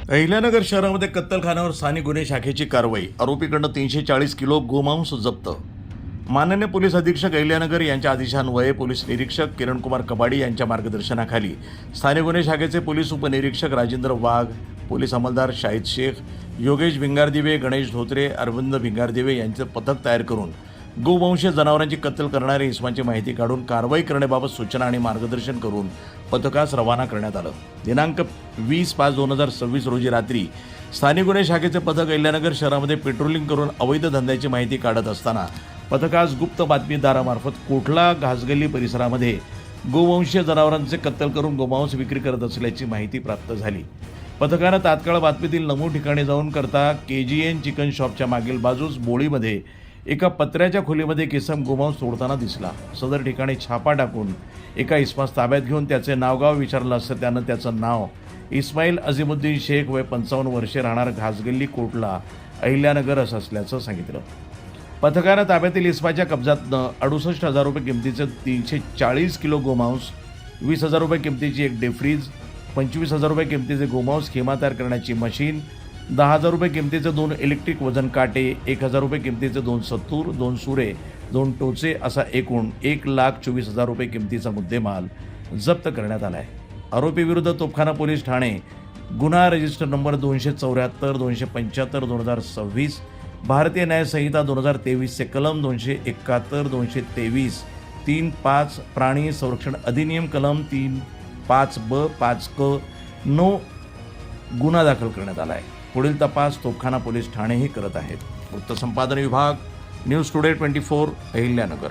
अहिल्यानगर शहरामध्ये कत्तलखान्यावर स्थानिक गुन्हे शाखेची कारवाई. आरोपीकडनं 340 किलो गोमांस जप्त. माननीय पोलीस अधीक्षक अहिल्यानगर यांच्या आदेशान्वये पोलीस निरीक्षक किरणकुमार कबाडी यांच्या मार्गदर्शनाखाली स्थानिक गुन्हे शाखेचे पोलीस उपनिरीक्षक राजेंद्र वाघ, पोलीस अंमलदार शाहिद शेख, योगेश भिंगारदिवे, गणेश धोत्रे, अरविंद भिंगारदिवे यांचे पथक तयार करून गोवंशीय जनावरांची कत्तल करणाऱ्या इसमांची माहिती काढून कारवाई करण्याबाबत सूचना आणि मार्गदर्शन करून पथकास रवाना करण्यात आलं. दिनांक 20/5/2026 रोजी रात्री स्थानिक गुन्हे शाखेचे पथक अहिल्यानगर शहरामध्ये पेट्रोलिंग करून अवैध धंद्याची माहिती काढत असताना पथकास गुप्त बातमीदारामार्फत कोठला घासगल्ली परिसरामध्ये गोवंशीय जनावरांचे कत्तल करून गोमांस विक्री करत असल्याची माहिती प्राप्त झाली. पथकानं तात्काळ बातमीतील नमूद ठिकाणी जाऊन करता KGN चिकन शॉपच्या मागील बाजूस बोळीमध्ये एका पत्र्याच्या खोलीमध्ये किसम गोमांस तोडताना दिसला. सदर ठिकाणी छापा टाकून एका इस्मास ताब्यात घेऊन त्याचे नावगाव विचारलं असता त्यानं त्याचं नाव इस्माईल अझीमुद्दीन शेख, वय 55 वर्षे, राहणार घासगल्ली कोटला, अहिल्यानगर असं असल्याचं सांगितलं. पथकानं ताब्यातील इस्माच्या कब्जातनं 68,000 रुपये किमतीचं 340 किलो गोमांस, 20,000 रुपये किमतीची एक डेफ्रीज, 25,000 रुपये किमतीचे गोमांस खिमा तयार करण्याची मशीन, 10,000 रुपये किमतीचे 2 इलेक्ट्रिक वजन काटे, 1,000 रुपये किमतीचे 2 सत्तूर, 2 सुरे, 2 टोचे असा एकूण 1,24,000 रुपये किमतीचा मुद्देमाल जप्त करण्यात आला आहे. आरोपीविरुद्ध तोफखाना पोलीस ठाणे गुन्हा रजिस्टर नंबर 274, 275, 2026, भारतीय न्याय संहिता 2023 चे कलम 271, 223, 3(5) प्राणी संरक्षण अधिनियम कलम 3(5)(ब), 5(क) 9 गुन्हा दाखल करण्यात आला आहे. पुढील तपास तोफखाना पोलीस ठाणेही करत आहेत. वृत्तसंपादन विभाग, न्यूज टुडे 24, अहिल्यानगर.